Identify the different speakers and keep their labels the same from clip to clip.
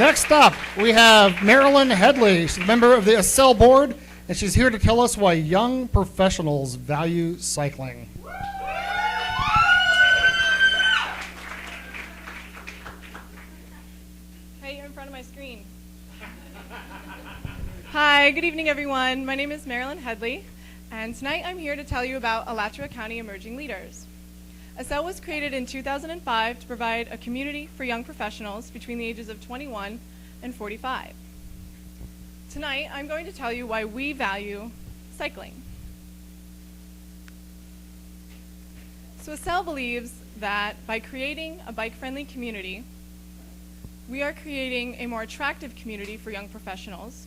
Speaker 1: Next up, we have Marilyn Headley. She's a member of the ACEL board, and she's here to tell us why young professionals value cycling.
Speaker 2: Hey, you're in front of my screen. Hi, good evening, everyone. My name is Marilyn Headley, and tonight I'm here to tell you about Alachua County Emerging Leaders. ACEL was created in 2005 to provide a community for young professionals between the ages of 21 and 45. Tonight, I'm going to tell you why we value cycling. So ACEL believes that by creating a bike-friendly community, we are creating a more attractive community for young professionals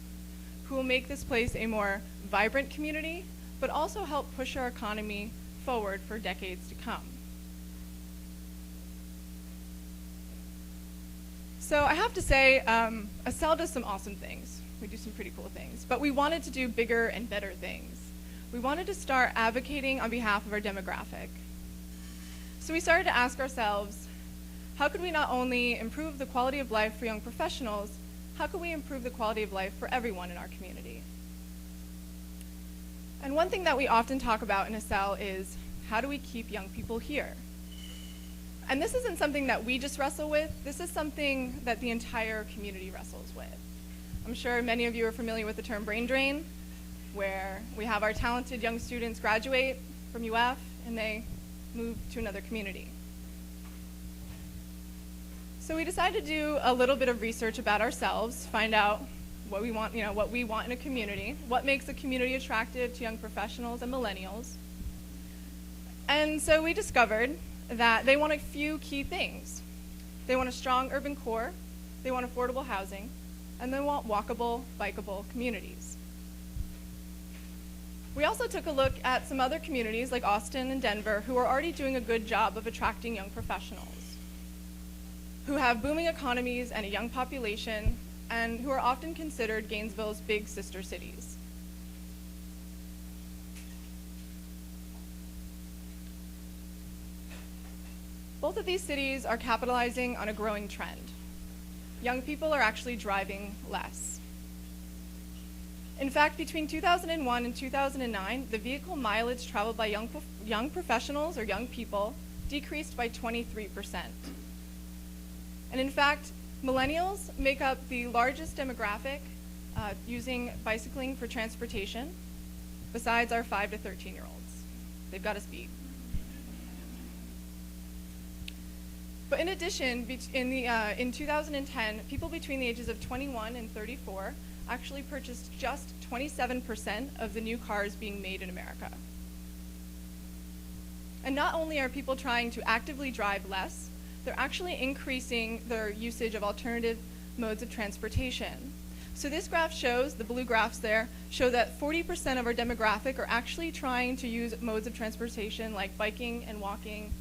Speaker 2: who will make this place a more vibrant community, but also help push our economy forward for decades to come. So I have to say, ACEL does some awesome things. We do some pretty cool things, but we wanted to do bigger and better things. We wanted to start advocating on behalf of our demographic. So we started to ask ourselves, how could we not only improve the quality of life for young professionals, how could we improve the quality of life for everyone in our community? And one thing that we often talk about in ACEL is, how do we keep young people here? And this isn't something that we just wrestle with. This is something that the entire community wrestles with. I'm sure many of you are familiar with the term brain drain, where we have our talented young students graduate from UF and they move to another community. So we decided to do a little bit of research about ourselves, find out what we want, what we want in a community, what makes a community attractive to young professionals and millennials. And so we discovered that they want a few key things. They want a strong urban core, they want affordable housing, and they want walkable, bikeable communities. We also took a look at some other communities like Austin and Denver who are already doing a good job of attracting young professionals, who have booming economies and a young population, and who are often considered Gainesville's big sister cities. Both of these cities are capitalizing on a growing trend. Young people are actually driving less. In fact, between 2001 and 2009, the vehicle mileage traveled by young professionals or young people decreased by 23%. And in fact, millennials make up the largest demographic using bicycling for transportation, besides our 5 to 13-year-olds. They've got us beat. But in addition, in 2010, people between the ages of 21 and 34 actually purchased just 27% of the new cars being made in America. And not only are people trying to actively drive less, they're actually increasing their usage of alternative modes of transportation. So this graph shows, the blue graphs there, show that 40% of our demographic are actually trying to use modes of transportation like biking and walking,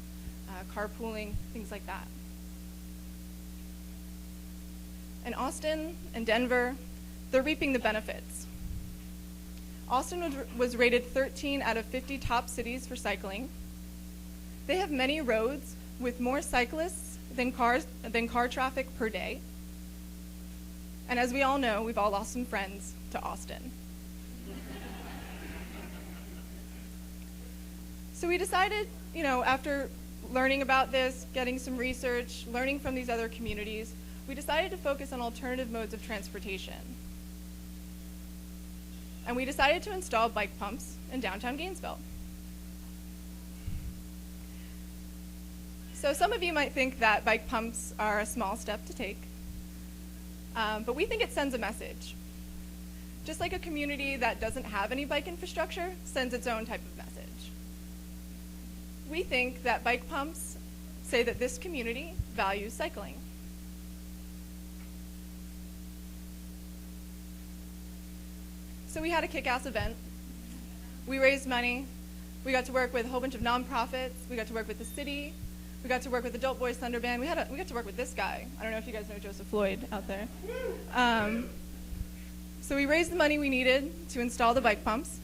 Speaker 2: carpooling, things like that. And Austin and Denver, they're reaping the benefits. Austin was rated 13 out of 50 top cities for cycling. They have many roads with more cyclists than car traffic per day. And as we all know, we've all lost some friends to Austin. So we decided, after learning about this, getting some research, learning from these other communities, we decided to focus on alternative modes of transportation. And we decided to install bike pumps in downtown Gainesville. So some of you might think that bike pumps are a small step to take, but we think it sends a message. Just like a community that doesn't have any bike infrastructure sends its own type of message. We think that bike pumps say that this community values cycling. So we had a kick-ass event. We raised money. We got to work with a whole bunch of nonprofits. We got to work with the city. We got to work with Adult Boys Thunder Band. We got to work with this guy. I don't know if you guys know Joseph Floyd out there. So we raised the money we needed to install the bike pumps.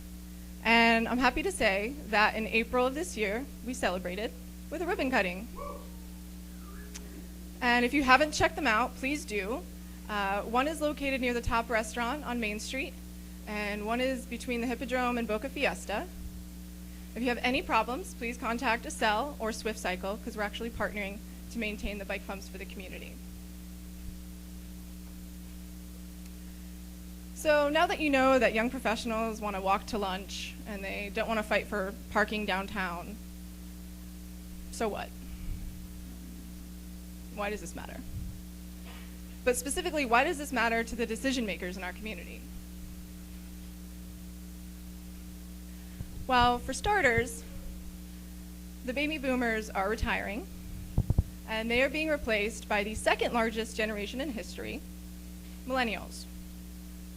Speaker 2: And I'm happy to say that in April of this year, we celebrated with a ribbon cutting. And if you haven't checked them out, please do. One is located near the Top Restaurant on Main Street, and one is between the Hippodrome and Boca Fiesta. If you have any problems, please contact ACEL or Swift Cycle, because we're actually partnering to maintain the bike pumps for the community. So now that you know that young professionals want to walk to lunch and they don't want to fight for parking downtown, so what? Why does this matter? But specifically, why does this matter to the decision makers in our community? Well, for starters, the baby boomers are retiring, and they are being replaced by the second largest generation in history, millennials,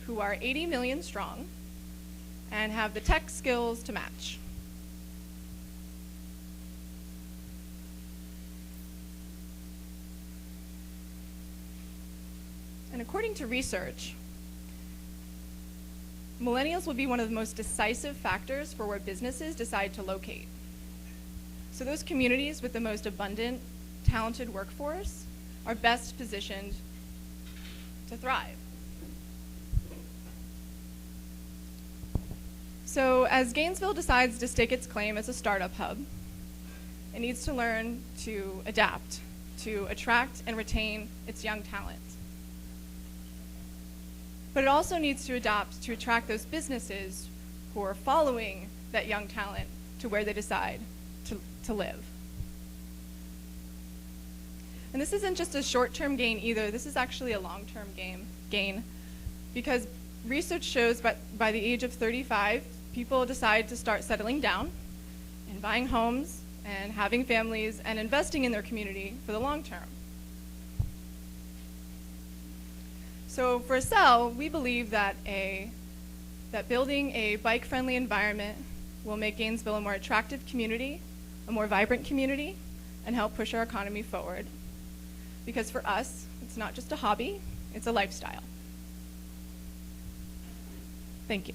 Speaker 2: who are 80 million strong and have the tech skills to match. And according to research, millennials will be one of the most decisive factors for where businesses decide to locate. So those communities with the most abundant, talented workforce are best positioned to thrive. So as Gainesville decides to stake its claim as a startup hub, it needs to learn to adapt, to attract and retain its young talent. But it also needs to adapt to attract those businesses who are following that young talent to where they decide to live. And this isn't just a short-term gain either, this is actually a long-term gain, because research shows by the age of 35, people decide to start settling down and buying homes and having families and investing in their community for the long term. So for ACEL, we believe that building a bike-friendly environment will make Gainesville a more attractive community, a more vibrant community, and help push our economy forward. Because for us, it's not just a hobby, it's a lifestyle. Thank you.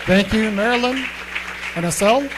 Speaker 1: Thank you, Marilyn and ACEL.